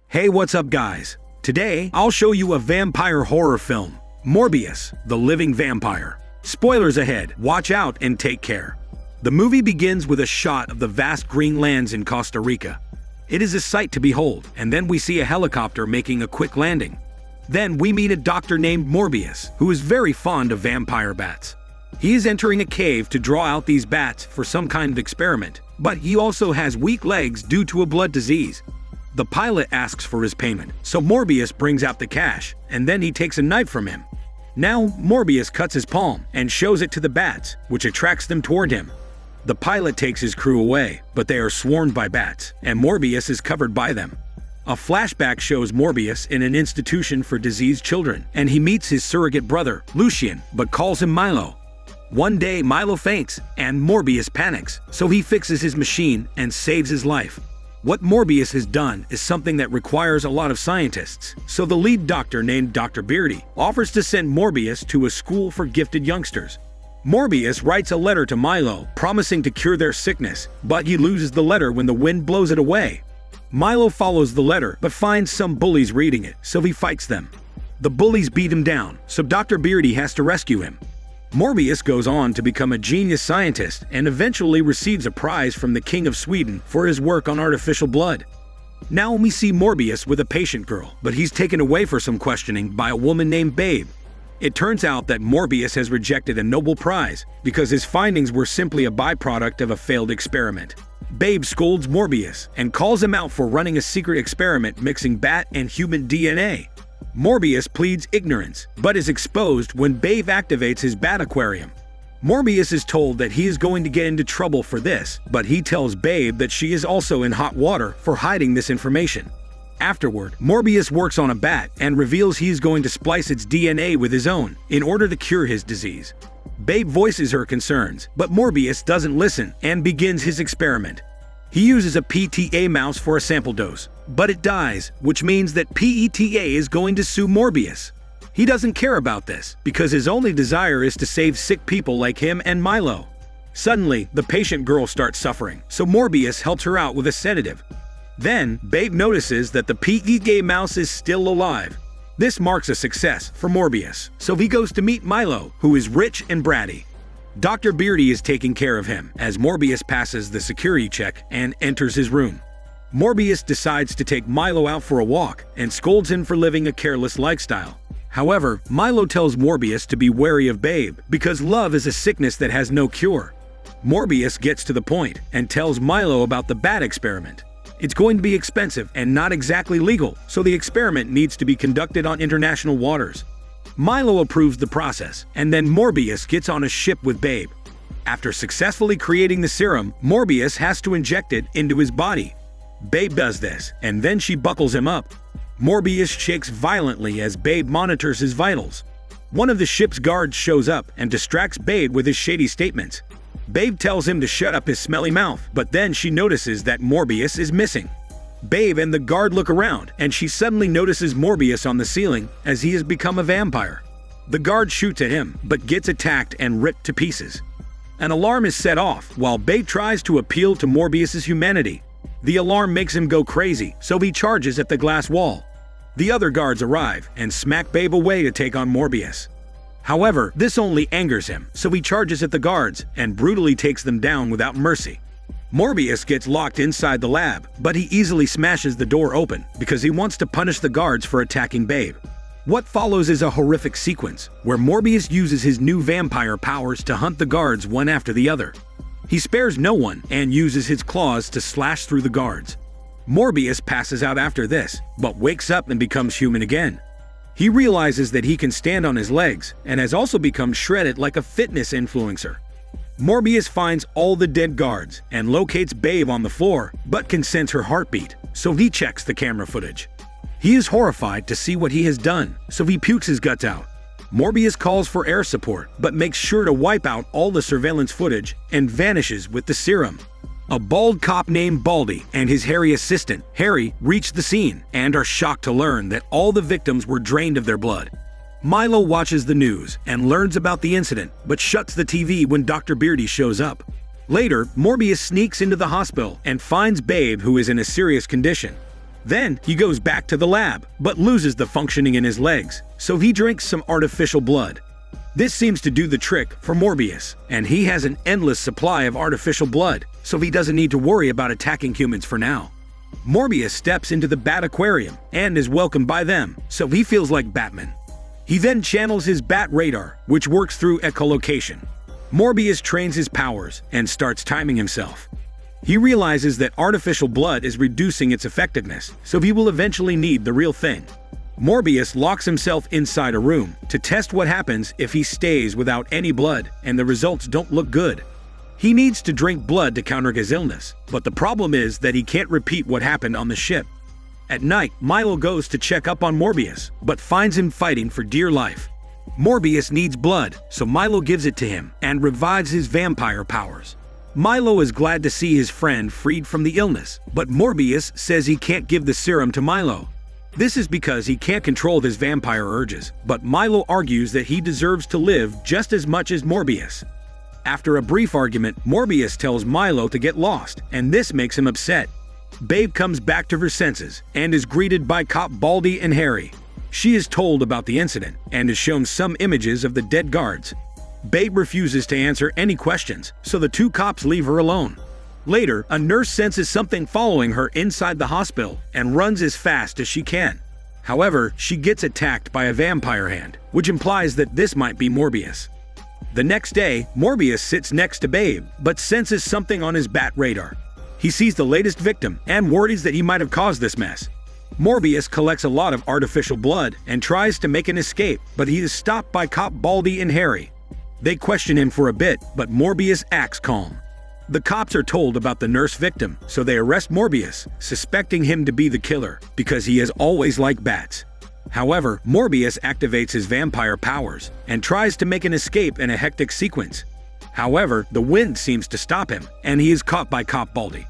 Hey, what's up guys? Today, I'll show you a vampire horror film, Morbius, the Living Vampire. Spoilers ahead, watch out and take care. The movie begins with a shot of the vast green lands in Costa Rica. It is a sight to behold, and then we see a helicopter making a quick landing. Then we meet a doctor named Morbius, who is very fond of vampire bats. He is entering a cave to draw out these bats for some kind of experiment, but he also has weak legs due to a blood disease. The pilot asks for his payment, so Morbius brings out the cash, and then he takes a knife from him. Now, Morbius cuts his palm and shows it to the bats, which attracts them toward him. The pilot takes his crew away, but they are swarmed by bats, and Morbius is covered by them. A flashback shows Morbius in an institution for diseased children, and he meets his surrogate brother, Lucien, but calls him Milo. One day, Milo faints, and Morbius panics, so he fixes his machine and saves his life. What Morbius has done is something that requires a lot of scientists, so the lead doctor named Dr. Beardy offers to send Morbius to a school for gifted youngsters. Morbius writes a letter to Milo promising to cure their sickness, but he loses the letter when the wind blows it away. Milo follows the letter but finds some bullies reading it, so he fights them. The bullies beat him down, so Dr. Beardy has to rescue him. Morbius goes on to become a genius scientist and eventually receives a prize from the King of Sweden for his work on artificial blood. Now we see Morbius with a patient girl, but he's taken away for some questioning by a woman named Babe. It turns out that Morbius has rejected a Nobel Prize because his findings were simply a byproduct of a failed experiment. Babe scolds Morbius and calls him out for running a secret experiment mixing bat and human DNA. Morbius pleads ignorance, but is exposed when Babe activates his bat aquarium. Morbius is told that he is going to get into trouble for this, but he tells Babe that she is also in hot water for hiding this information. Afterward, Morbius works on a bat and reveals he is going to splice its DNA with his own in order to cure his disease. Babe voices her concerns, but Morbius doesn't listen and begins his experiment. He uses a PTA mouse for a sample dose, but it dies, which means that PETA is going to sue Morbius. He doesn't care about this, because his only desire is to save sick people like him and Milo. Suddenly, the patient girl starts suffering, so Morbius helps her out with a sedative. Then, Babe notices that the PETA mouse is still alive. This marks a success for Morbius, so he goes to meet Milo, who is rich and bratty. Dr. Beardy is taking care of him as Morbius passes the security check and enters his room. Morbius decides to take Milo out for a walk and scolds him for living a careless lifestyle. However, Milo tells Morbius to be wary of Babe because love is a sickness that has no cure. Morbius gets to the point and tells Milo about the bat experiment. It's going to be expensive and not exactly legal, so the experiment needs to be conducted on international waters. Milo approves the process, and then Morbius gets on a ship with Babe. After successfully creating the serum, Morbius has to inject it into his body. Babe does this, and then she buckles him up. Morbius shakes violently as Babe monitors his vitals. One of the ship's guards shows up and distracts Babe with his shady statements. Babe tells him to shut up his smelly mouth, but then she notices that Morbius is missing. Babe and the guard look around, and she suddenly notices Morbius on the ceiling as he has become a vampire. The guard shoots at him, but gets attacked and ripped to pieces. An alarm is set off while Babe tries to appeal to Morbius's humanity. The alarm makes him go crazy, so he charges at the glass wall. The other guards arrive and smack Babe away to take on Morbius. However, this only angers him, so he charges at the guards and brutally takes them down without mercy. Morbius gets locked inside the lab, but he easily smashes the door open because he wants to punish the guards for attacking Babe. What follows is a horrific sequence where Morbius uses his new vampire powers to hunt the guards one after the other. He spares no one and uses his claws to slash through the guards. Morbius passes out after this, but wakes up and becomes human again. He realizes that he can stand on his legs and has also become shredded like a fitness influencer. Morbius finds all the dead guards and locates Babe on the floor, but can sense her heartbeat, so he checks the camera footage. He is horrified to see what he has done, so he pukes his guts out. Morbius calls for air support, but makes sure to wipe out all the surveillance footage and vanishes with the serum. A bald cop named Baldy and his hairy assistant, Harry, reach the scene and are shocked to learn that all the victims were drained of their blood. Milo watches the news and learns about the incident, but shuts the TV when Dr. Beardy shows up. Later, Morbius sneaks into the hospital and finds Babe, who is in a serious condition. Then, he goes back to the lab, but loses the functioning in his legs, so he drinks some artificial blood. This seems to do the trick for Morbius, and he has an endless supply of artificial blood, so he doesn't need to worry about attacking humans for now. Morbius steps into the Bat Aquarium and is welcomed by them, so he feels like Batman. He then channels his Bat Radar, which works through echolocation. Morbius trains his powers and starts timing himself. He realizes that artificial blood is reducing its effectiveness, so he will eventually need the real thing. Morbius locks himself inside a room to test what happens if he stays without any blood and the results don't look good. He needs to drink blood to counter his illness, but the problem is that he can't repeat what happened on the ship. At night, Milo goes to check up on Morbius, but finds him fighting for dear life. Morbius needs blood, so Milo gives it to him and revives his vampire powers. Milo is glad to see his friend freed from the illness, but Morbius says he can't give the serum to Milo. This is because he can't control his vampire urges, but Milo argues that he deserves to live just as much as Morbius. After a brief argument, Morbius tells Milo to get lost, and this makes him upset. Babe comes back to her senses and is greeted by Cop Baldy and Harry. She is told about the incident and is shown some images of the dead guards. Babe refuses to answer any questions, so the two cops leave her alone. Later, a nurse senses something following her inside the hospital and runs as fast as she can. However, she gets attacked by a vampire hand, which implies that this might be Morbius. The next day, Morbius sits next to Babe, but senses something on his Bat Radar. He sees the latest victim and worries that he might have caused this mess. Morbius collects a lot of artificial blood and tries to make an escape, but he is stopped by Cop Baldy and Harry. They question him for a bit, but Morbius acts calm. The cops are told about the nurse victim, so they arrest Morbius, suspecting him to be the killer because he has always liked bats. However, Morbius activates his vampire powers and tries to make an escape in a hectic sequence. However, the wind seems to stop him, and he is caught by Cop Baldy.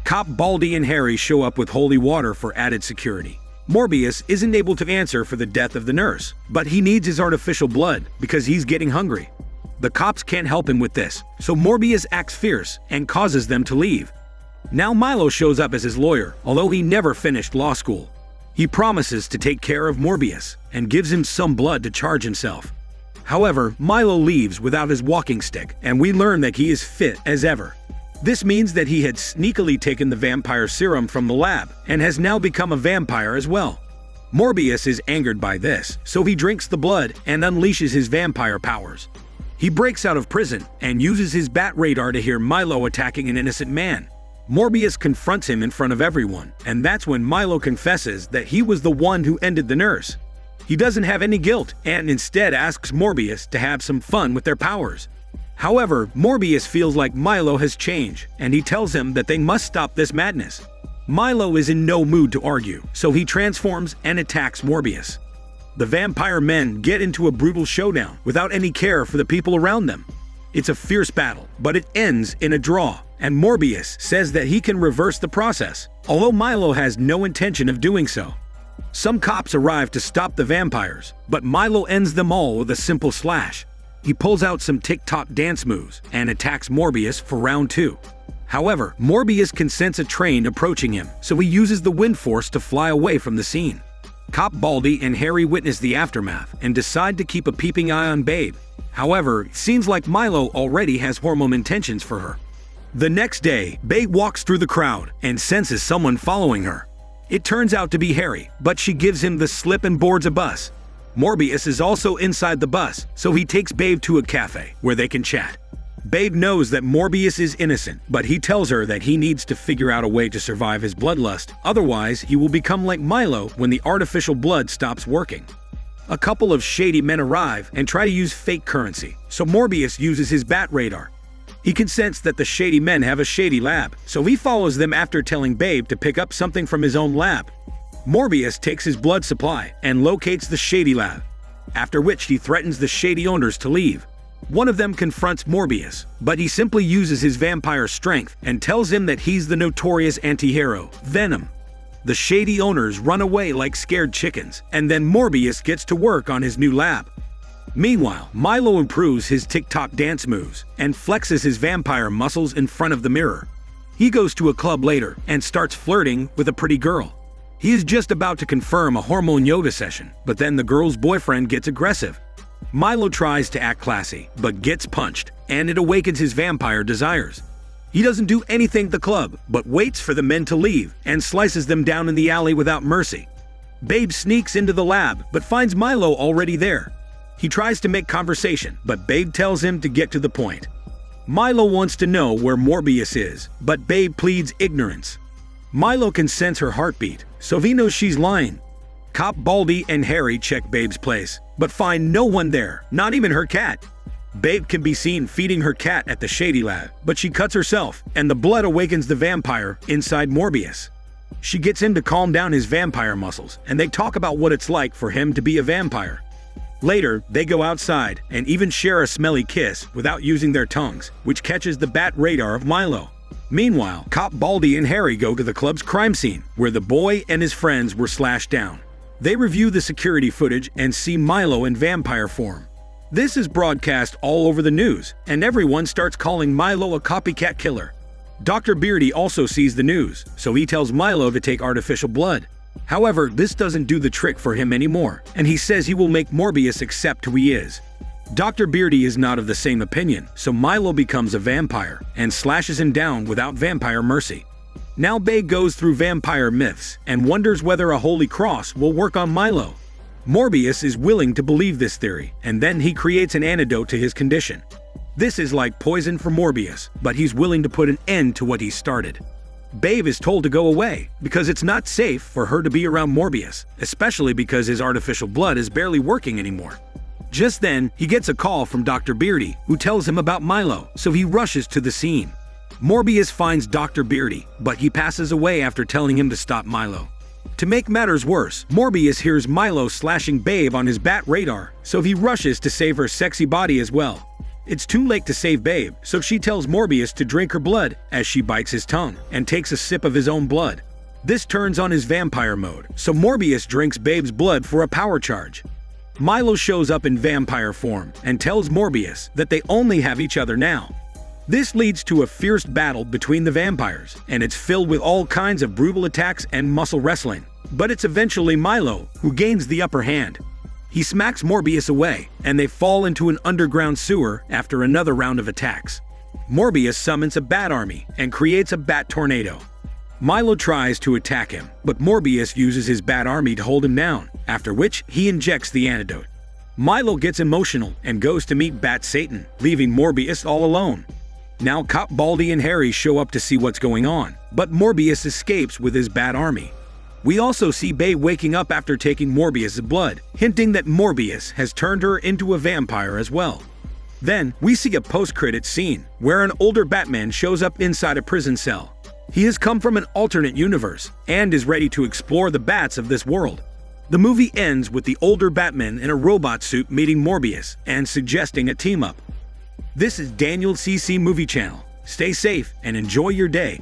Cop Baldy and Harry show up with holy water for added security. Morbius isn't able to answer for the death of the nurse, but he needs his artificial blood because he's getting hungry. The cops can't help him with this, so Morbius acts fierce and causes them to leave. Now Milo shows up as his lawyer, although he never finished law school. He promises to take care of Morbius and gives him some blood to charge himself. However, Milo leaves without his walking stick, and we learn that he is fit as ever. This means that he had sneakily taken the vampire serum from the lab and has now become a vampire as well. Morbius is angered by this, so he drinks the blood and unleashes his vampire powers. He breaks out of prison and uses his Bat Radar to hear Milo attacking an innocent man. Morbius confronts him in front of everyone, and that's when Milo confesses that he was the one who ended the nurse. He doesn't have any guilt and instead asks Morbius to have some fun with their powers. However, Morbius feels like Milo has changed, and he tells him that they must stop this madness. Milo is in no mood to argue, so he transforms and attacks Morbius. The vampire men get into a brutal showdown without any care for the people around them. It's a fierce battle, but it ends in a draw, and Morbius says that he can reverse the process, although Milo has no intention of doing so. Some cops arrive to stop the vampires, but Milo ends them all with a simple slash. He pulls out some TikTok dance moves and attacks Morbius for round 2. However, Morbius can sense a train approaching him, so he uses the wind force to fly away from the scene. Cop Baldy and Harry witness the aftermath and decide to keep a peeping eye on Babe. However, it seems like Milo already has hormone intentions for her. The next day, Babe walks through the crowd and senses someone following her. It turns out to be Harry, but she gives him the slip and boards a bus. Morbius is also inside the bus, so he takes Babe to a cafe where they can chat. Babe knows that Morbius is innocent, but he tells her that he needs to figure out a way to survive his bloodlust, otherwise he will become like Milo when the artificial blood stops working. A couple of shady men arrive and try to use fake currency, so Morbius uses his Bat Radar. He can sense that the shady men have a shady lab, so he follows them after telling Babe to pick up something from his own lab. Morbius takes his blood supply and locates the shady lab, after which he threatens the shady owners to leave. One of them confronts Morbius, but he simply uses his vampire strength and tells him that he's the notorious anti-hero, Venom. The shady owners run away like scared chickens, and then Morbius gets to work on his new lab. Meanwhile, Milo improves his TikTok dance moves and flexes his vampire muscles in front of the mirror. He goes to a club later and starts flirting with a pretty girl. He is just about to confirm a hormone yoga session, but then the girl's boyfriend gets aggressive. Milo tries to act classy, but gets punched, and it awakens his vampire desires. He doesn't do anything at the club, but waits for the men to leave and slices them down in the alley without mercy. Babe sneaks into the lab, but finds Milo already there. He tries to make conversation, but Babe tells him to get to the point. Milo wants to know where Morbius is, but Babe pleads ignorance. Milo can sense her heartbeat, so he knows she's lying. Cop Baldy and Harry check Babe's place, but find no one there, not even her cat. Babe can be seen feeding her cat at the shady lab, but she cuts herself, and the blood awakens the vampire inside Morbius. She gets him to calm down his vampire muscles, and they talk about what it's like for him to be a vampire. Later, they go outside and even share a smelly kiss without using their tongues, which catches the bat radar of Milo. Meanwhile, Cop Baldy and Harry go to the club's crime scene, where the boy and his friends were slashed down. They review the security footage and see Milo in vampire form. This is broadcast all over the news, and everyone starts calling Milo a copycat killer. Dr. Beardy also sees the news, so he tells Milo to take artificial blood. However, this doesn't do the trick for him anymore, and he says he will make Morbius accept who he is. Dr. Beardy is not of the same opinion, so Milo becomes a vampire and slashes him down without vampire mercy. Now Babe goes through vampire myths and wonders whether a holy cross will work on Milo. Morbius is willing to believe this theory, and then he creates an antidote to his condition. This is like poison for Morbius, but he's willing to put an end to what he started. Babe is told to go away because it's not safe for her to be around Morbius, especially because his artificial blood is barely working anymore. Just then, he gets a call from Dr. Beardy, who tells him about Milo, so he rushes to the scene. Morbius finds Dr. Beardy, but he passes away after telling him to stop Milo. To make matters worse, Morbius hears Milo slashing Babe on his bat radar, so he rushes to save her sexy body as well. It's too late to save Babe, so she tells Morbius to drink her blood as she bites his tongue and takes a sip of his own blood. This turns on his vampire mode, so Morbius drinks Babe's blood for a power charge. Milo shows up in vampire form and tells Morbius that they only have each other now. This leads to a fierce battle between the vampires, and it's filled with all kinds of brutal attacks and muscle wrestling. But it's eventually Milo who gains the upper hand. He smacks Morbius away, and they fall into an underground sewer after another round of attacks. Morbius summons a bat army and creates a bat tornado. Milo tries to attack him, but Morbius uses his bat army to hold him down, after which he injects the antidote. Milo gets emotional and goes to meet Bat Satan, leaving Morbius all alone. Now Cop Baldy and Harry show up to see what's going on, but Morbius escapes with his bat army. We also see Babe waking up after taking Morbius' blood, hinting that Morbius has turned her into a vampire as well. Then, we see a post-credits scene where an older Batman shows up inside a prison cell. He has come from an alternate universe and is ready to explore the bats of this world. The movie ends with the older Batman in a robot suit meeting Morbius and suggesting a team-up. This is Daniel CC Movie Channel. Stay safe and enjoy your day.